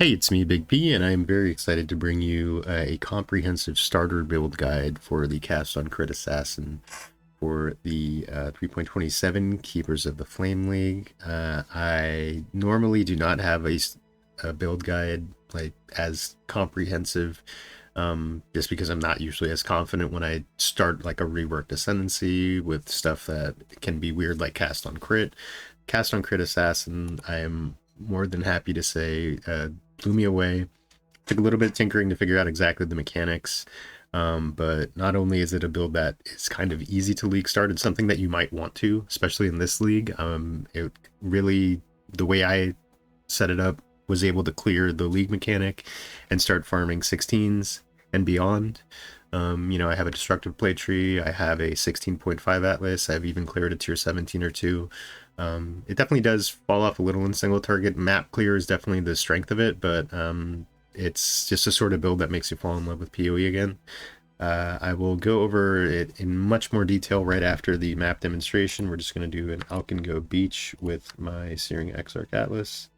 Hey, it's me, Big P, and I'm very excited to bring you a comprehensive starter build guide for the Cast on Crit Assassin for the 3.27 Keepers of the Flame League. I normally do not have a build guide like as comprehensive, just because I'm not usually as confident when I start like a reworked Ascendancy with stuff that can be weird, like Cast on Crit. Cast on Crit Assassin, I am more than happy to say, blew me away. Took a little bit of tinkering to figure out exactly the mechanics, but not only is it a build that is kind of easy to league start, it's something that you might want to, especially in this league. It really, the way I set it up, was able to clear the league mechanic and start farming 16s and beyond. I have a destructive play tree, I have a 16.5 Atlas, I've even cleared a tier 17 or 2. It definitely does fall off a little in single target. Map clear is definitely the strength of it, but it's just a sort of build that makes you fall in love with PoE again. I will go over it in much more detail right after the map demonstration. We're just going to do an Alkengo Beach with my Searing Exarch Atlas.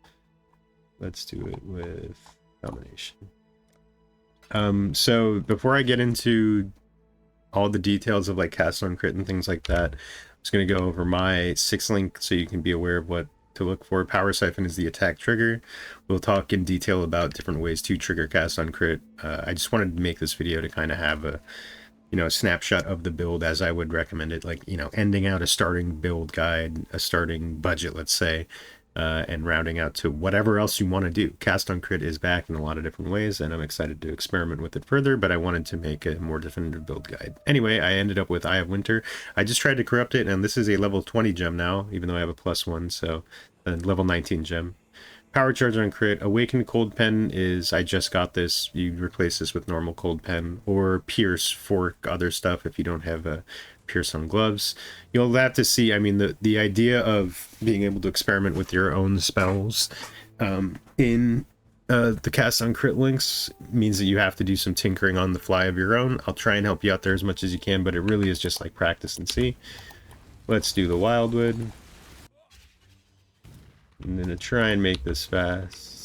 Let's do it with Domination. So before I get into all the details of like cast on crit and things like that, I'm just going to go over my 6-link so you can be aware of what to look for. Power Siphon is the attack trigger. We'll talk in detail about different ways to trigger cast on crit. I just wanted to make this video to kind of have a snapshot of the build as I would recommend it, like, ending out a starting build guide, a starting budget, let's say, and rounding out to whatever else you want to do. Cast on Crit is back in a lot of different ways, and I'm excited to experiment with it further, but I wanted to make a more definitive build guide. Anyway, I ended up with Eye of Winter. I just tried to corrupt it, and this is a level 20 gem now, even though I have a +1, so a level 19 gem. Power Charge on Crit. Awakened Cold Pen is, I just got this. You replace this with normal Cold Pen, or Pierce, Fork, other stuff if you don't have a Pierce on gloves. You'll have to see, I mean, the idea of being able to experiment with your own spells in the cast on crit links means that you have to do some tinkering on the fly of your own. I'll try and help you out there as much as you can, but it really is just like practice and see. Let's do the Wildwood. I'm gonna try and make this fast.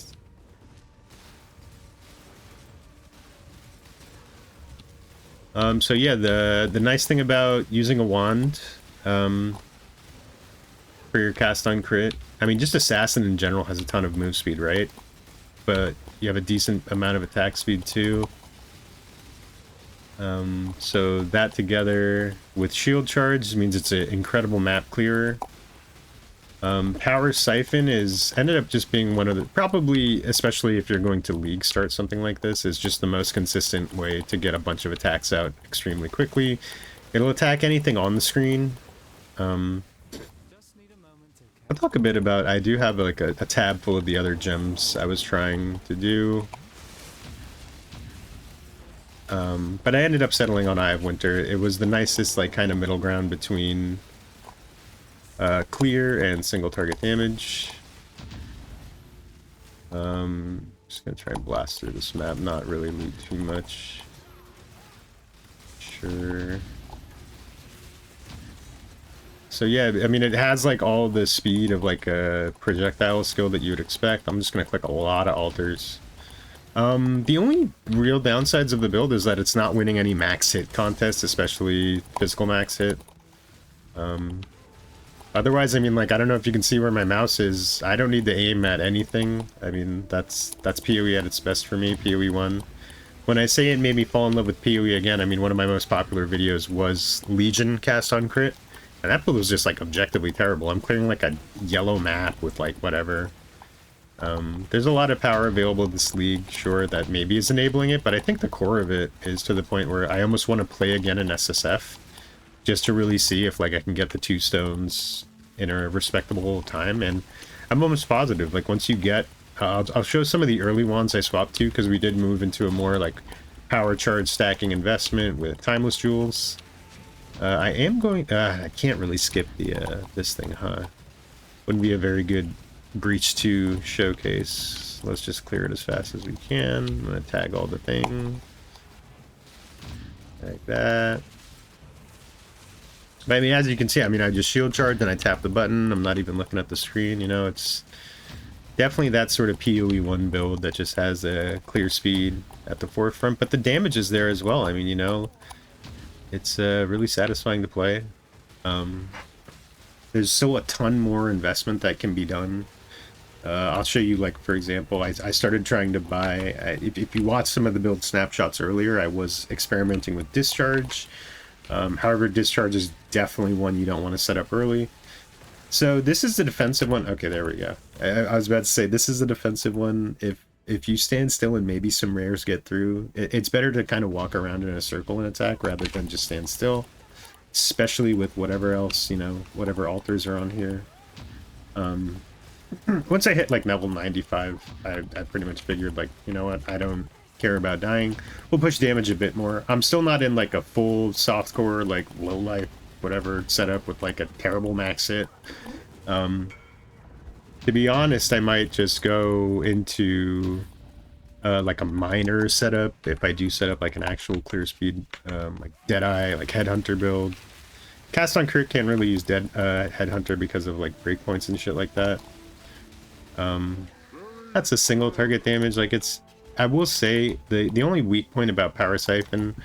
So yeah, the nice thing about using a wand for your cast on crit, I mean, just Assassin in general has a ton of move speed, right? But you have a decent amount of attack speed too. So that together with Shield Charge means it's an incredible map clearer. Power Siphon ended up just being one of the, probably, especially if you're going to league start something like this, is just the most consistent way to get a bunch of attacks out extremely quickly. It'll attack anything on the screen. I'll talk a bit about, I do have like a tab full of the other gems I was trying to do. But I ended up settling on Eye of Winter. It was the nicest like kind of middle ground between clear and single target damage. Just gonna try and blast through this map, not really loot too much. Sure. So yeah, I mean, it has like all the speed of like a projectile skill that you would expect. I'm just gonna click a lot of altars. The only real downsides of the build is that it's not winning any max hit contests, especially physical max hit. Otherwise, I mean, like, I don't know if you can see where my mouse is. I don't need to aim at anything. I mean, that's PoE at its best for me, PoE 1. When I say it made me fall in love with PoE again, I mean, one of my most popular videos was Legion cast on crit. And that build was just, like, objectively terrible. I'm clearing, like, a yellow map with, like, whatever. There's a lot of power available in this league, sure, that maybe is enabling it, but I think the core of it is to the point where I almost want to play again in SSF. Just to really see if, like, I can get the 2 stones in a respectable time, and I'm almost positive, like, once you get... I'll show some of the early ones I swapped to, because we did move into a more, like, power charge stacking investment with Timeless Jewels. I am going... I can't really skip the this thing, huh? Wouldn't be a very good Breach 2 showcase. Let's just clear it as fast as we can. I'm gonna tag all the things. Like that. But I mean, as you can see, I mean, I just shield charge and I tap the button. I'm not even looking at the screen, it's Definitely that sort of PoE1 build that just has a clear speed at the forefront, but the damage is there as well. I mean, you know, it's really satisfying to play. There's still a ton more investment that can be done. I'll show you, like, for example, I started trying to buy, if you watch some of the build snapshots earlier, I was experimenting with Discharge. However, Discharge is definitely one you don't want to set up early. So this is the defensive one. Okay, there we go. I was about to say, this is the defensive one. If you stand still and maybe some rares get through, it's better to kind of walk around in a circle and attack rather than just stand still. Especially with whatever else, you know, whatever altars are on here. Once I hit like level 95, I pretty much figured, like, you know what, I don't care about dying. We'll push damage a bit more. I'm still not in like a full softcore, like low life, whatever setup with like a terrible max hit. To be honest, I might just go into like a minor setup if I do set up like an actual clear speed, like Deadeye, like Headhunter build. Cast on crit can't really use Headhunter because of like breakpoints and shit like that. That's a single target damage. Like, it's, I will say the only weak point about Power Siphon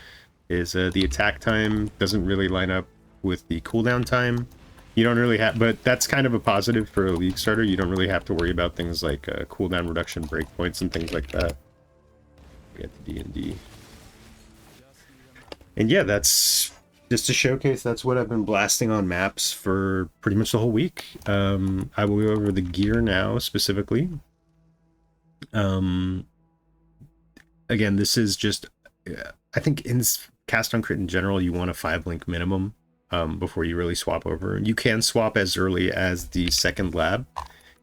is the attack time doesn't really line up with the cooldown time. You don't really have, but that's kind of a positive for a league starter. You don't really have to worry about things like cooldown reduction, breakpoints, and things like that. Get the D&D. And yeah, that's just to showcase, that's what I've been blasting on maps for pretty much the whole week. I will go over the gear now, specifically. Again, this is just, I think in cast on crit in general, you want a 5-link minimum before you really swap over. You can swap as early as the second lab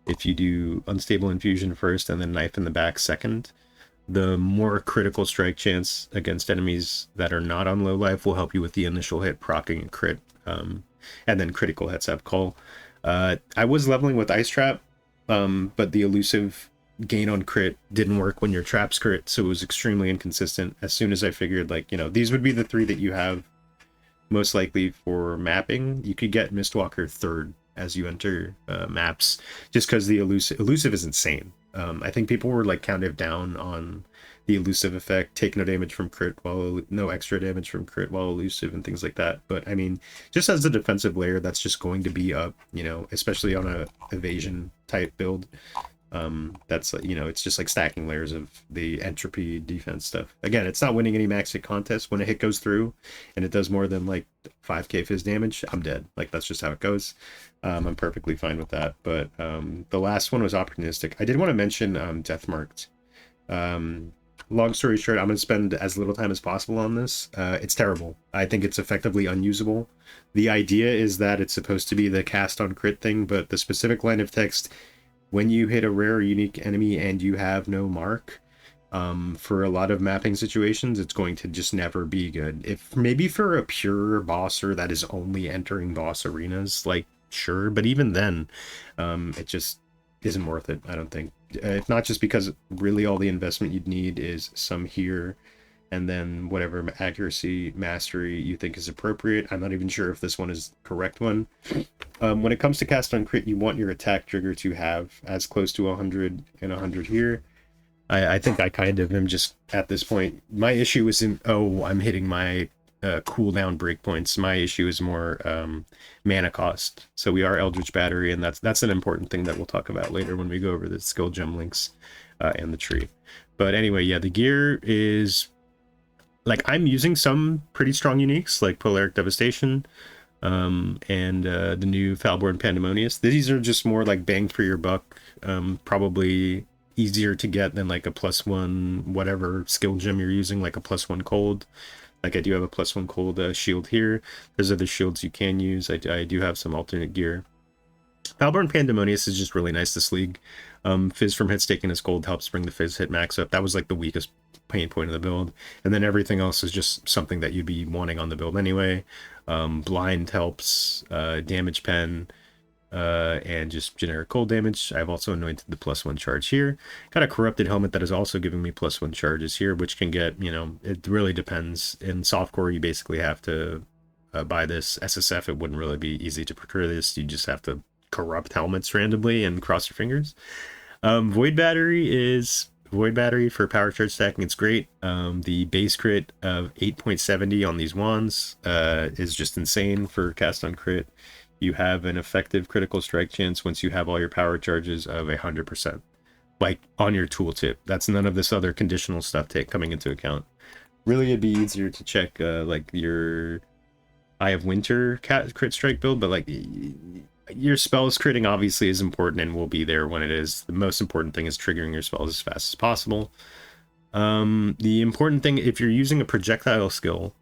if you do Unstable Infusion first and then Knife in the Back second. The more critical strike chance against enemies that are not on low life will help you with the initial hit, proccing and crit, and then critical hits have call. I was leveling with Ice Trap, but the elusive gain on crit didn't work when your traps crit, so it was extremely inconsistent. As soon as I figured, like, you know, these would be the 3 that you have most likely for mapping, you could get Mistwalker third as you enter maps, just because the elusive is insane. I think people were like counted down on the elusive effect, take no damage from crit while no extra damage from crit while elusive and things like that. But I mean, just as a defensive layer, that's just going to be up, you know, especially on a evasion type build. That's, you know, it's just like stacking layers of the entropy defense stuff. Again, it's not winning any max hit contests. When a hit goes through and it does more than like 5k fizz damage, I'm dead. Like, that's just how it goes. I'm perfectly fine with that. But the last one was opportunistic. I did want to mention Deathmarked. Long story short, I'm going to spend as little time as possible on this. It's terrible. I think it's effectively unusable. The idea is that it's supposed to be the cast on crit thing, but the specific line of text, when you hit a rare or unique enemy and you have no mark, for a lot of mapping situations, it's going to just never be good. If maybe for a pure bosser that is only entering boss arenas, like, sure, but even then, it just isn't worth it, I don't think. If not just because really all the investment you'd need is some here and then whatever accuracy mastery you think is appropriate. I'm not even sure if this one is the correct one. When it comes to cast on crit, you want your attack trigger to have as close to 100 and 100 here. I think I kind of am just, at this point, my issue isn't, oh, I'm hitting my cooldown breakpoints. My issue is more mana cost. So we are Eldritch Battery, and that's an important thing that we'll talk about later when we go over the skill gem links and the tree. But anyway, yeah, the gear is, like, I'm using some pretty strong uniques, like Polaric Devastation, and the new Falborn Pandemonious. These are just more like bang for your buck, probably easier to get than like a +1 whatever skill gem you're using, like a +1 cold. Like, I do have a +1 cold shield here. There's other shields you can use. I do have some alternate gear. Falborn Pandemonious is just really nice this league. Fizz from hits taken as gold helps bring the Fizz hit max up. That was like the weakest pain point of the build. And then everything else is just something that you'd be wanting on the build anyway. Blind helps, damage pen, and just generic cold damage. I've also anointed the +1 charge here. Got a corrupted helmet that is also giving me +1 charges here, which can get, you know, it really depends. In softcore, you basically have to buy this. SSF, it wouldn't really be easy to procure this. You just have to corrupt helmets randomly and cross your fingers. Void Battery for power charge stacking. It's great. The base crit of 8.70 on these wands is just insane for cast on crit. You have an effective critical strike chance once you have all your power charges of 100%. Like on your tooltip. That's none of this other conditional stuff coming into account. Really, it'd be easier to check like your Eye of Winter crit strike build, but like your spells critting obviously is important and will be there when it is. The most important thing is triggering your spells as fast as possible. The important thing, if you're using a projectile skill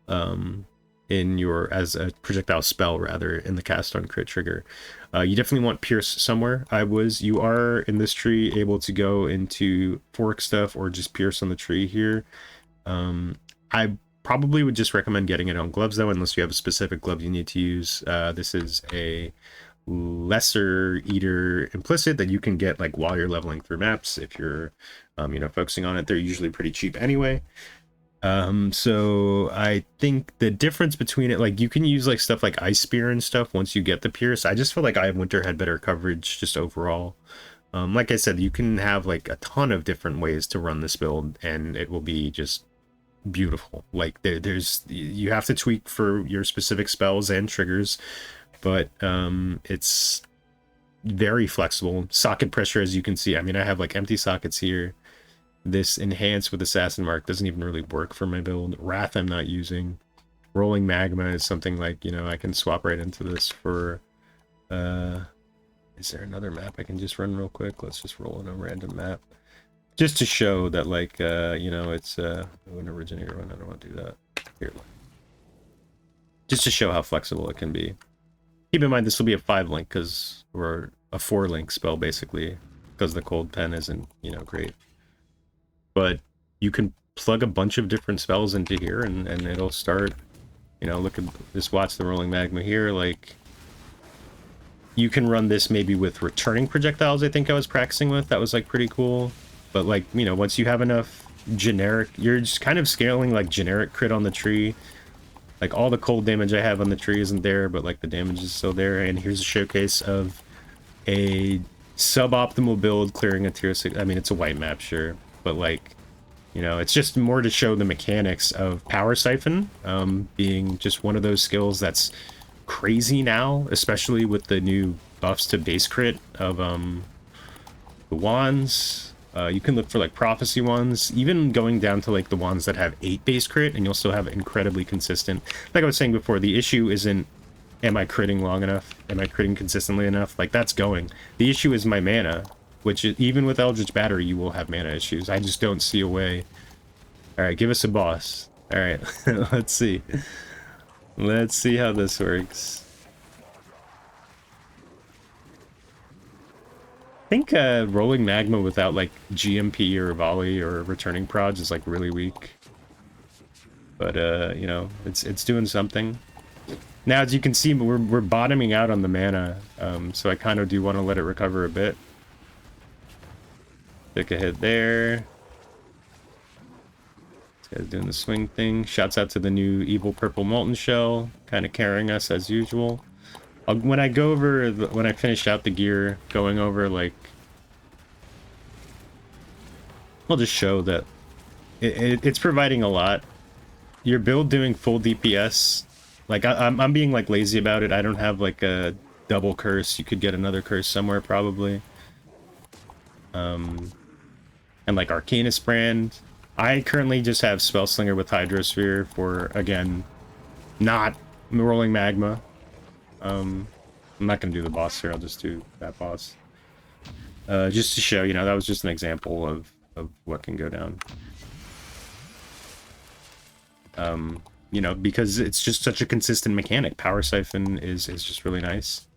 in your, as a projectile spell rather, in the cast on crit trigger, you definitely want Pierce somewhere. You are in this tree able to go into fork stuff or just Pierce on the tree here. I probably would just recommend getting it on gloves though, unless you have a specific glove you need to use. This is a lesser eater implicit that you can get like while you're leveling through maps if you're focusing on it. They're usually pretty cheap anyway. So I think the difference between it, like you can use like stuff like Ice Spear and stuff once you get the Pierce. I just feel like Eye of Winter had better coverage just overall. Like I said, you can have like a ton of different ways to run this build and it will be just beautiful. Like you have to tweak for your specific spells and triggers, but it's very flexible. Socket pressure, as you can see, I mean, I have like empty sockets here. This enhanced with Assassin Mark doesn't even really work for my build. Wrath I'm not using. Rolling Magma is something like, I can swap right into this for is there another map I can just run real quick? Let's just roll in a random map just to show that, like, it's an originator one. I don't want to do that here. Just to show how flexible it can be. Keep in mind this will be a 5-link or a 4-link spell basically, because the cold pen isn't great. But you can plug a bunch of different spells into here and it'll start, look at this, watch the Rolling Magma here. Like, you can run this maybe with returning projectiles. I think I was practicing with, that was like pretty cool. But like, once you have enough generic, you're just kind of scaling like generic crit on the tree. Like all the cold damage I have on the tree isn't there, but like the damage is still there. And here's a showcase of a suboptimal build clearing a tier 6. I mean, it's a white map, sure, but like, it's just more to show the mechanics of Power Siphon being just one of those skills that's crazy now, especially with the new buffs to base crit of the wands. You can look for like prophecy ones, even going down to like the ones that have 8 base crit, and you'll still have incredibly consistent. Like I was saying before, the issue isn't am I critting long enough? Am I critting consistently enough? Like, that's going. The issue is my mana, which is, even with Eldritch Battery, you will have mana issues. I just don't see a way. Alright, give us a boss. Alright, let's see. Let's see how this works. I think Rolling Magma without like GMP or Volley or returning prods is like really weak. But it's doing something. Now, as you can see, we're bottoming out on the mana, so I kind of do want to let it recover a bit. Take a hit there. This guy's doing the swing thing. Shouts out to the new evil purple molten shell, kind of carrying us as usual. When I go over, when I finish out the gear, going over, like, I'll just show that it's providing a lot. Your build doing full DPS, like, I'm being, like, lazy about it. I don't have, like, a double curse. You could get another curse somewhere, probably. And, like, Arcanist Brand. I currently just have Spellslinger with Hydrosphere for, again, not Rolling Magma. I'm not going to do the boss here, I'll just do that boss. Just to show, that was just an example of what can go down. Because it's just such a consistent mechanic. Power Siphon is just really nice.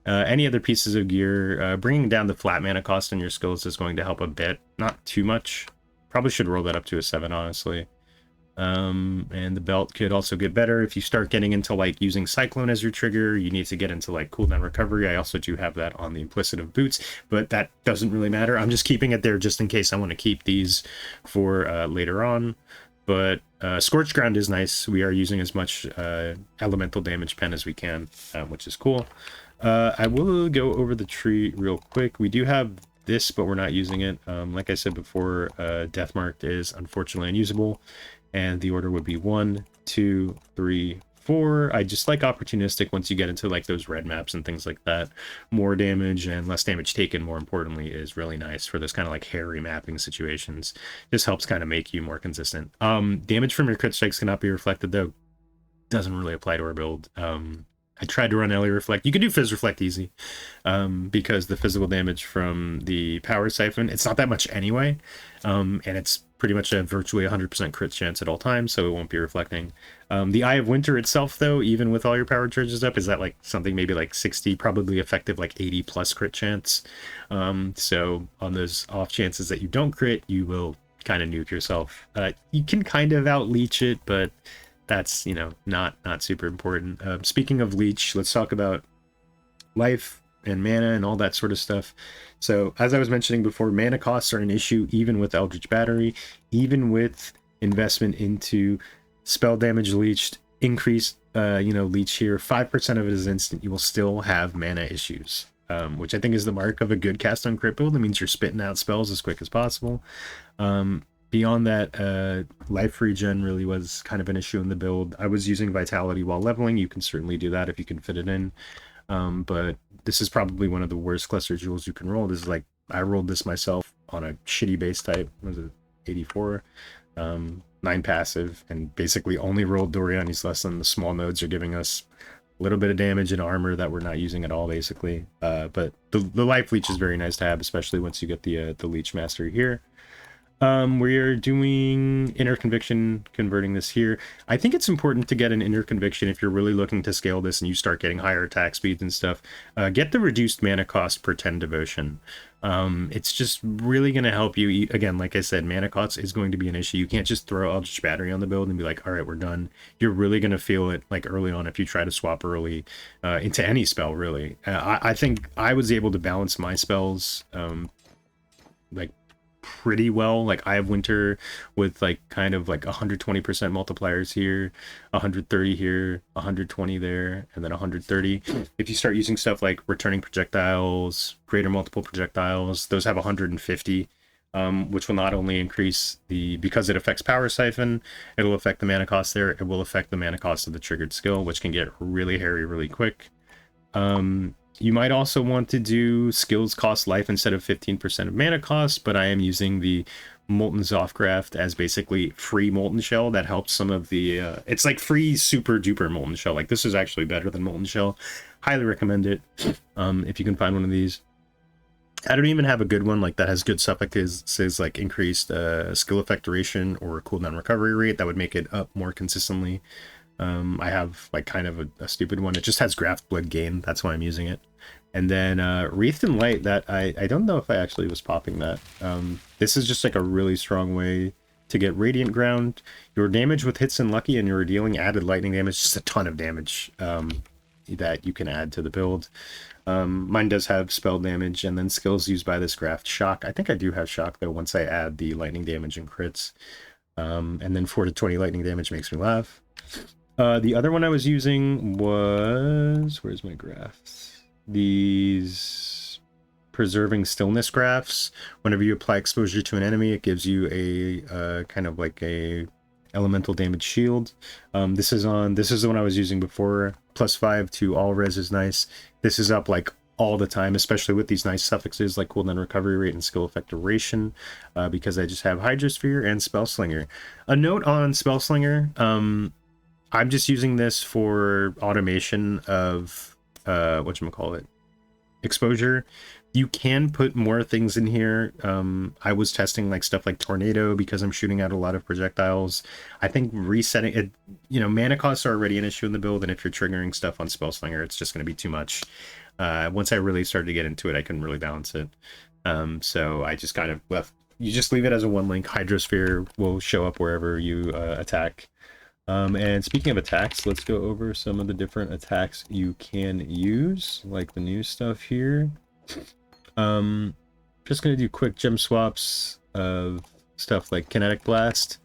Any other pieces of gear, bringing down the flat mana cost on your skills is going to help a bit. Not too much. Probably should roll that up to a 7, honestly. And the belt could also get better if you start getting into like using Cyclone as your trigger. You need to get into like cooldown recovery. I also do have that on the implicit of boots, but that doesn't really matter. I'm just keeping it there just in case I want to keep these for later on. But Scorched Ground is nice. We are using as much elemental damage pen as we can, which is cool. I will go over the tree real quick. We do have this, but we're not using it. Like I said before, Death Marked is unfortunately unusable, and the order would be 1, 2, 3, 4. I just like opportunistic once you get into like those red maps and things like that. More damage and less damage taken, more importantly, is really nice for those kind of like hairy mapping situations. This helps kind of make you more consistent. Damage from your crit strikes cannot be reflected, though. Doesn't really apply to our build. I tried to run LA Reflect. You can do Fizz Reflect easy, because the physical damage from the Power Siphon, it's not that much anyway, and it's pretty much a virtually 100% crit chance at all times, so it won't be reflecting. The Eye of Winter itself, though, even with all your power charges up, is at like something maybe like 60, probably effective like 80 plus crit chance. So on those off chances that you don't crit, you will kind of nuke yourself. You can kind of out leech it, but that's, you know, not super important. Speaking of leech, let's talk about life and mana and all that sort of stuff. So as I was mentioning before, mana costs are an issue even with Eldritch Battery, even with investment into spell damage leeched, increased leech here. 5% of it is instant. You will still have mana issues, which I think is the mark of a good cast on crit build. That means you're spitting out spells as quick as possible. Beyond that, life regen really was kind of an issue in the build. I was using Vitality while leveling. You can certainly do that if you can fit it in. But this is probably one of the worst cluster jewels you can roll. This is like, I rolled this myself on a shitty base type. What was it, 84? 9 passive, and basically only rolled Doriani's Lesson. The small nodes are giving us a little bit of damage and armor that we're not using at all, basically. But the life leech is very nice to have, especially once you get the leech mastery here. We're doing Inner Conviction, converting this here. I think it's important to get an Inner Conviction if you're really looking to scale this and you start getting higher attack speeds and stuff. Get the reduced mana cost per 10 devotion. It's just really going to help you. Again, like I said, mana cost is going to be an issue. You can't just throw Eldritch Battery on the build and be like, all right, we're done. You're really going to feel it like early on if you try to swap early into any spell, really. I think I was able to balance my spells like pretty well. Like Eye of Winter with like kind of like 120% multipliers here, 130 here, 120 there, and then 130. If you start using stuff like returning projectiles, greater multiple projectiles, those have 150, which will not only increase because it affects Power Siphon, it'll affect the mana cost there, it will affect the mana cost of the triggered skill, which can get really hairy really quick. You might also want to do skills cost life instead of 15% of mana cost, but I am using the Molten Zothcraft as basically free Molten Shell. That helps some of the... it's like free super duper Molten Shell. Like, this is actually better than Molten Shell. Highly recommend it if you can find one of these. I don't even have a good one like that has good stuff like this, says like increased skill effect duration or cooldown recovery rate. That would make it up more consistently. I have like kind of a stupid one. It just has Graft Blood Gain. That's why I'm using it. And then Wreathed in Light, that I don't know if I actually was popping that. This is just like a really strong way to get Radiant Ground. Your damage with hits and lucky, and you're dealing added lightning damage. Just a ton of damage that you can add to the build. Mine does have spell damage, and then skills used by this Graft. Shock. I think I do have Shock, though, once I add the lightning damage and crits. And then 4 to 20 lightning damage makes me laugh. The other one I was using was... Where's my graphs? These Preserving Stillness graphs. Whenever you apply exposure to an enemy, it gives you a kind of like a elemental damage shield. This is the one I was using before. +5 to all res is nice. This is up like all the time, especially with these nice suffixes like cooldown recovery rate and skill effect duration, because I just have Hydrosphere and Spellslinger. A note on Spellslinger, I'm just using this for automation of whatchamacallit, exposure. You can put more things in here. I was testing like stuff like Tornado because I'm shooting out a lot of projectiles. I think resetting it, mana costs are already an issue in the build, and if you're triggering stuff on Spellslinger, it's just going to be too much. Once I really started to get into it, I couldn't really balance it. So I just kind of left. You just leave it as a one link. Hydrosphere will show up wherever you attack. And speaking of attacks, let's go over some of the different attacks you can use, like the new stuff here. Just gonna do quick gem swaps of stuff like Kinetic Blast.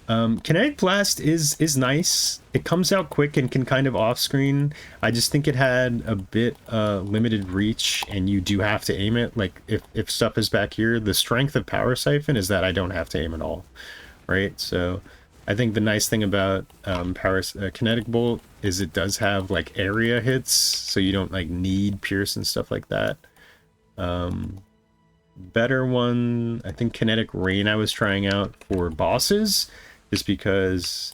Kinetic Blast is nice. It comes out quick and can kind of off screen. I just think it had a bit limited reach, and you do have to aim it. Like if stuff is back here, the strength of Power Siphon is that I don't have to aim at all, right? So I think the nice thing about Kinetic Bolt is it does have like area hits, so you don't like need Pierce and stuff like that. Better one, I think Kinetic Rain I was trying out for bosses, just because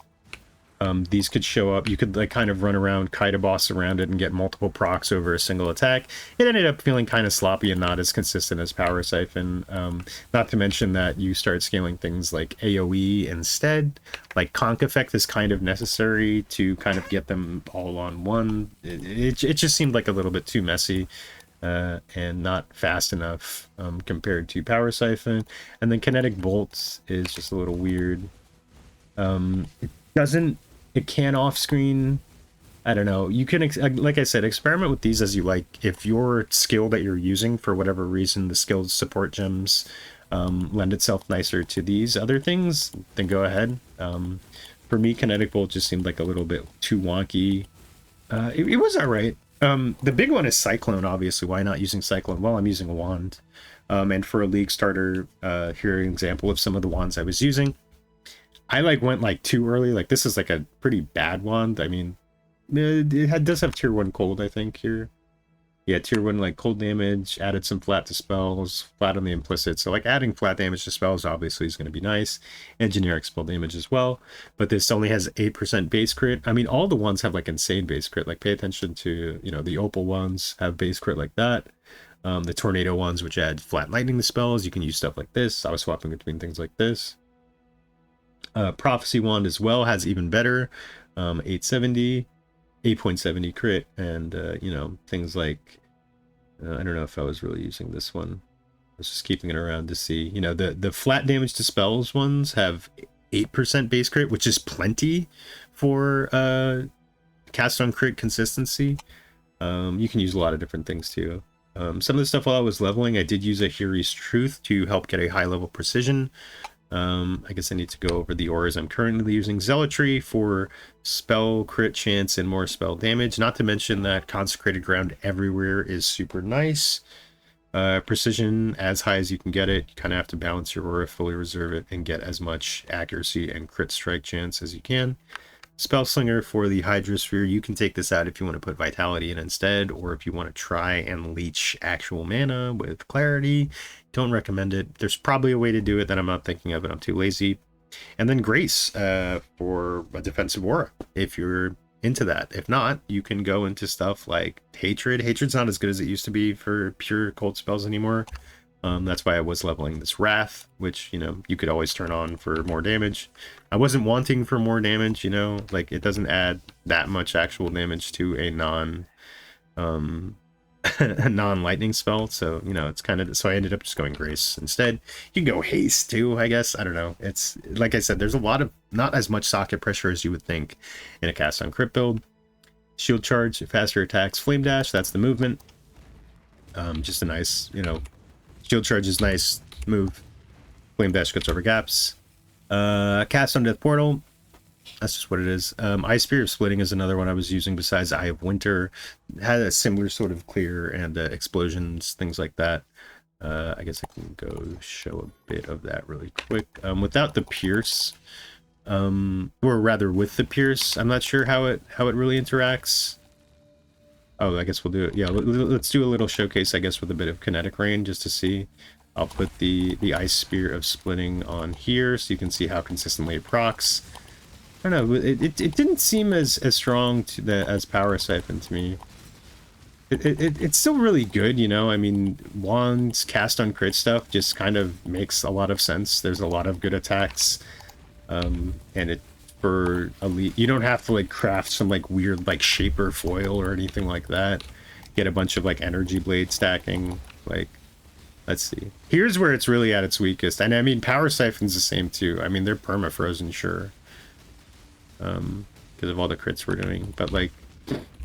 these could show up. You could like kind of run around, kite a boss around it, and get multiple procs over a single attack. It ended up feeling kind of sloppy and not as consistent as Power Siphon. Not to mention that you start scaling things like AoE instead. Like Conk Effect is kind of necessary to kind of get them all on one. It just seemed like a little bit too messy. And not fast enough compared to Power Siphon. And then Kinetic Bolts is just a little weird. It can off screen. I don't know. You can, like I said, experiment with these as you like. If your skill that you're using, for whatever reason, the skilled support gems lend itself nicer to these other things, then go ahead. For me, Kinetic Bolt just seemed like a little bit too wonky. It was all right. The big one is Cyclone, obviously. Why not using Cyclone? Well, I'm using a wand. And for a League starter, here an example of some of the wands I was using. I went too early. Like, this is like a pretty bad wand. I mean, it does have tier 1 cold, I think, here. Yeah, tier 1 cold damage, added some flat to spells, flat on the implicit. So adding flat damage to spells obviously is going to be nice, and generic spell damage as well. But this only has 8% base crit. I mean, all the ones have insane base crit. Pay attention to, the opal ones have base crit like that. The tornado ones, which add flat lightning to spells, you can use stuff like this. I was swapping between things like this. Prophecy wand as well has even better, 8.70 crit, and things like I don't know if I was really using this one. I was just keeping it around to see. The flat damage to spells ones have 8% base crit, which is plenty for cast on crit consistency. You can use a lot of different things too. Some of the stuff while I was leveling, I did use a Hiri's Truth to help get a high level precision. I guess I need to go over the auras. I'm currently using Zealotry for spell crit chance and more spell damage. Not to mention that Consecrated Ground everywhere is super nice. Precision as high as you can get it. You kind of have to balance your aura, fully reserve it, and get as much accuracy and crit strike chance as you can. Spellslinger for the Hydrosphere. You can take this out if you want to put Vitality in instead, or if you want to try and leech actual mana with Clarity. Don't recommend it. There's probably a way to do it that I'm not thinking of, and I'm too lazy. And then Grace for a defensive aura, if you're into that. If not, you can go into stuff like Hatred. Hatred's not as good as it used to be for pure cold spells anymore. That's why I was leveling this Wrath, which, you could always turn on for more damage. I wasn't wanting for more damage, it doesn't add that much actual damage to a non-lightning spell, so it's kind of, so I ended up just going Grace instead. You can go Haste too, I guess. I don't know. It's like I said, there's a lot of not as much socket pressure as you would think in a cast on crit build. Shield Charge, faster attacks, Flame Dash, that's the movement. Just a nice, Shield Charge is nice move. Flame Dash gets over gaps. Cast on Death Portal. That's just what it is. Ice Spear of Splitting is another one I was using besides Eye of Winter. It had a similar sort of clear and explosions, things like that. I guess I can go show a bit of that really quick. Without the Pierce, or rather with the Pierce, I'm not sure how it really interacts. Oh, I guess we'll do it. Yeah, let's do a little showcase, I guess, with a bit of Kinetic Rain just to see. I'll put the Ice Spear of Splitting on here so you can see how consistently it procs. I don't know, it didn't seem as strong as Power Siphon to me. It's still really good, I mean, wands, cast on crit stuff just kind of makes a lot of sense. There's a lot of good attacks, and for elite, you don't have to craft some weird shaper foil or anything like that. Get a bunch of energy blade stacking. Let's see. Here's where it's really at its weakest, and I mean Power Siphon's the same too. I mean they're perma frozen, sure, because of all the crits we're doing, but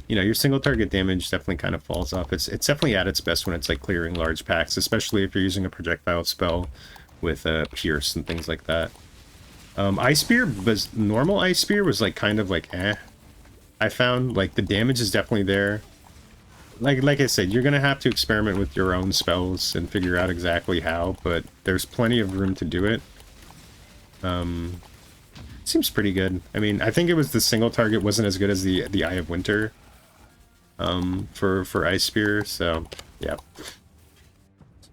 your single target damage definitely kind of falls off. It's definitely at its best when it's clearing large packs, especially if you're using a projectile spell with Pierce and things like that. Ice Spear was normal. Ice Spear was like kind of like I found like the damage is definitely there. Like I said, you're gonna have to experiment with your own spells and figure out exactly how, but there's plenty of room to do it. Seems pretty good. I mean, I think it was the single target wasn't as good as the Eye of Winter for Ice Spear, so yeah.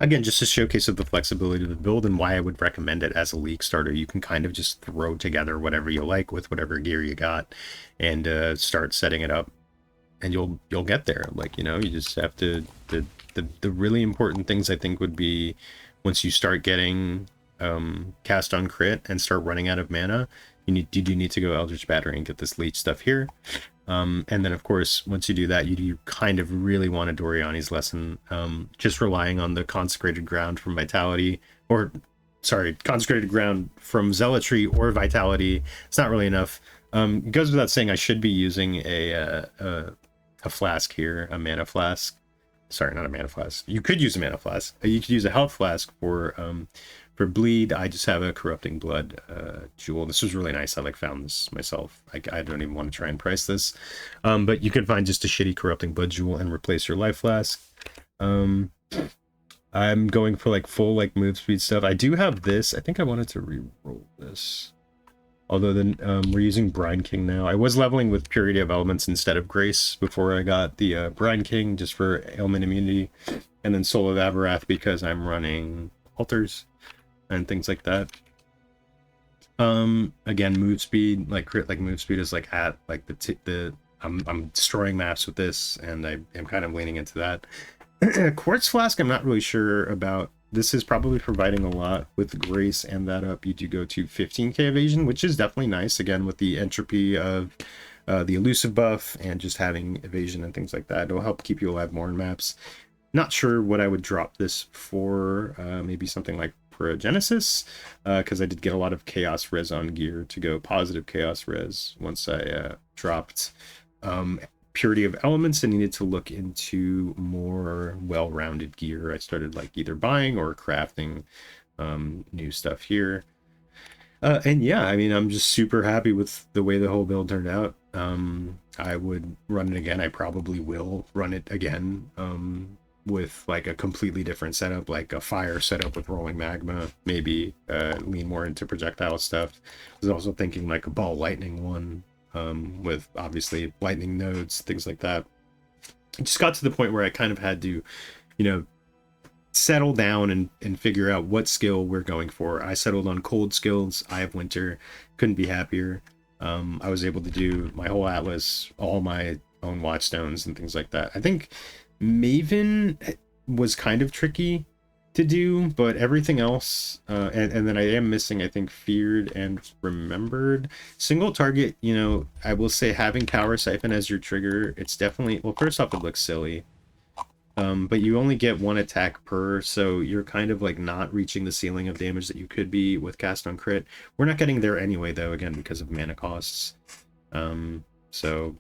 Again, just a showcase of the flexibility of the build and why I would recommend it as a league starter. You can kind of just throw together whatever you like with whatever gear you got and start setting it up, and you'll get there. Like, you know, you just have to the really important things I think would be once you start getting cast on crit and start running out of mana, you do need to go Eldritch Battery and get this leech stuff here. And then, of course, once you do that, you kind of really want a Doriani's Lesson. Just relying on the Consecrated Ground from Vitality, or, sorry, Consecrated Ground from Zealotry or Vitality, it's not really enough. It goes without saying I should be using a flask here, a mana flask. Sorry, not a mana flask. You could use a mana flask. You could use a health flask for bleed. I just have a Corrupting Blood jewel. This was really nice. I like found this myself. I don't even want to try and price this. But you could find just a shitty Corrupting Blood jewel and replace your life flask. I'm going for like full like move speed stuff. I do have this. I think I wanted to re-roll this. Although then we're using Brine King now. I was leveling with Purity of Elements instead of Grace before I got the Brine King just for ailment immunity. And then Soul of Avarath because I'm running altars and things like that. Again, move speed, like crit, like move speed is like at like I'm destroying maps with this, and I am kind of leaning into that. Quartz Flask, I'm not really sure about. This is probably providing a lot with Grace and that up. You do go to 15k evasion, which is definitely nice. Again, with the entropy of the elusive buff and just having evasion and things like that, it'll help keep you alive more in maps. Not sure what I would drop this for. Maybe something like Progenesis, because I did get a lot of chaos res on gear to go positive chaos res once I dropped Purity of Elements and needed to look into more well-rounded gear. I started like either buying or crafting new stuff here. And yeah, I mean, I'm just super happy with the way the whole build turned out. I would run it again. I probably will run it again with like a completely different setup, like a fire setup with rolling magma, maybe lean more into projectile stuff. I was also thinking like a ball lightning one with obviously lightning nodes, things like that. It just got to the point where I kind of had to, you know, settle down and figure out what skill we're going for. I settled on cold skills, Eye of Winter, couldn't be happier. I was able to do my whole atlas, all my own watchstones and things like that. I think Maven was kind of tricky to do, but everything else, and then I am missing, I think, Feared and Remembered. Single target, you know, I will say having Power Siphon as your trigger, it's definitely, well, first off, it looks silly. But you only get one attack per, so you're kind of like not reaching the ceiling of damage that you could be with cast on crit. We're not getting there anyway, though, again, because of mana costs. So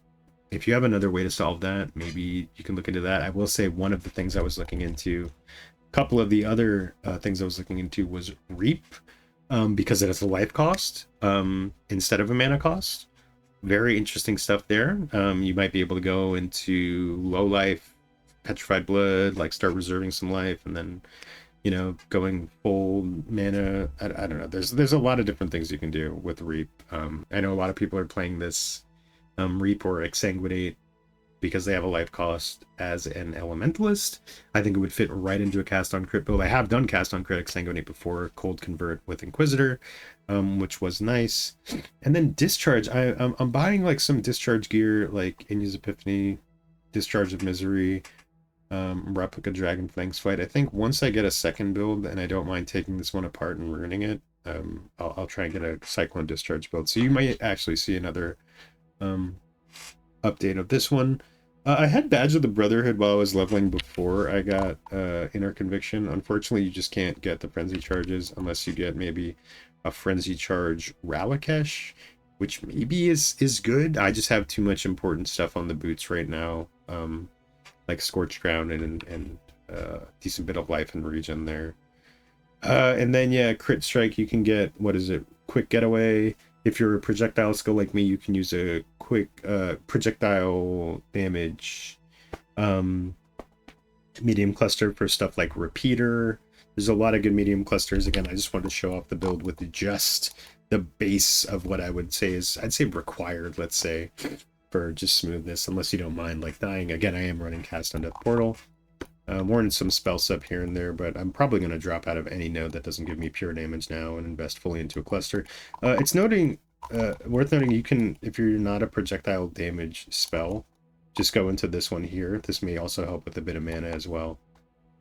if you have another way to solve that, maybe you can look into that. I will say one of the things I was looking into, a couple of the other things I was looking into was Reap, because it has a life cost instead of a mana cost. Very interesting stuff there. You might be able to go into low life, Petrified Blood, like start reserving some life, and then, you know, going full mana. I don't know. There's a lot of different things you can do with Reap. I know a lot of people are playing this Reap or Exsanguinate because they have a life cost as an Elementalist. I think it would fit right into a cast on crit build. I have done cast on crit Exsanguinate before, cold convert with Inquisitor, which was nice. And then Discharge. I'm buying like some Discharge gear, like Inya's Epiphany, Discharge of Misery, Replica Dragonfang's Fight. I think once I get a second build, and I don't mind taking this one apart and ruining it, I'll try and get a Cyclone Discharge build. So you might actually see another update of this one. I had Badge of the Brotherhood while I was leveling before I got Inner Conviction. Unfortunately, you just can't get the Frenzy Charges unless you get maybe a Frenzy Charge Ralakesh, which maybe is good. I just have too much important stuff on the boots right now, like Scorched Ground and decent bit of life and regen there. And then, yeah, Crit Strike, you can get, what is it, quick getaway. If you're a projectile skill like me, you can use a quick projectile damage medium cluster for stuff like repeater. There's a lot of good medium clusters. Again, I just wanted to show off the build with just the base of what I would say is, I'd say required, let's say, for just smoothness, unless you don't mind like dying. Again, I am running Cast on Death Portal. More in some spell sub here and there, but I'm probably going to drop out of any node that doesn't give me pure damage now and invest fully into a cluster. It's worth noting you can, if you're not a projectile damage spell, just go into this one here. This may also help with a bit of mana as well.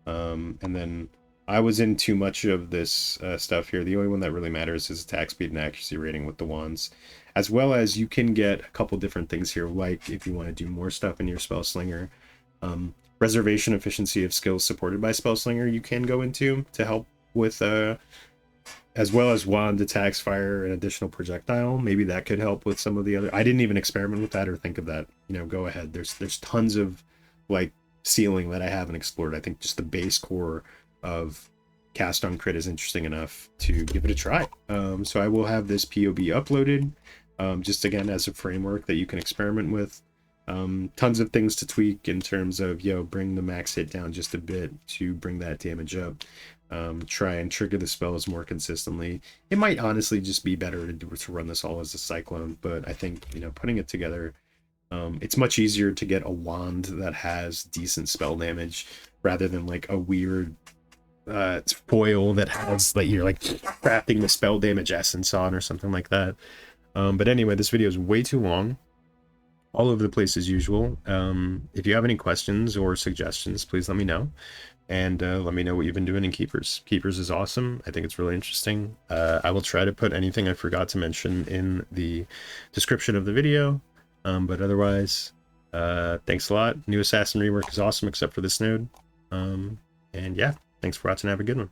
And then I was in too much of this stuff here. The only one that really matters is attack speed and accuracy rating with the wands. As well as you can get a couple different things here, like if you want to do more stuff in your spell slinger. Reservation efficiency of skills supported by Spellslinger you can go into to help with as well as wand attacks, fire, and additional projectile. Maybe that could help with some of the other. I didn't even experiment with that or think of that. You know, go ahead. There's tons of like ceiling that I haven't explored. I think just the base core of Cast on Crit is interesting enough to give it a try. So I will have this POB uploaded, just again as a framework that you can experiment with. Tons of things to tweak in terms of, bring the max hit down just a bit to bring that damage up. Try and trigger the spells more consistently. It might honestly just be better to run this all as a Cyclone, but I think, putting it together, it's much easier to get a wand that has decent spell damage rather than like a weird foil that has, like, you're like crafting the spell damage essence on or something like that. But anyway, this video is way too long. All over the place as usual. If you have any questions or suggestions, please let me know. And let me know what you've been doing in Keepers. Keepers is awesome. I think it's really interesting. I will try to put anything I forgot to mention in the description of the video. But otherwise, thanks a lot. New Assassin rework is awesome except for this node. And yeah, thanks for watching. Have a good one.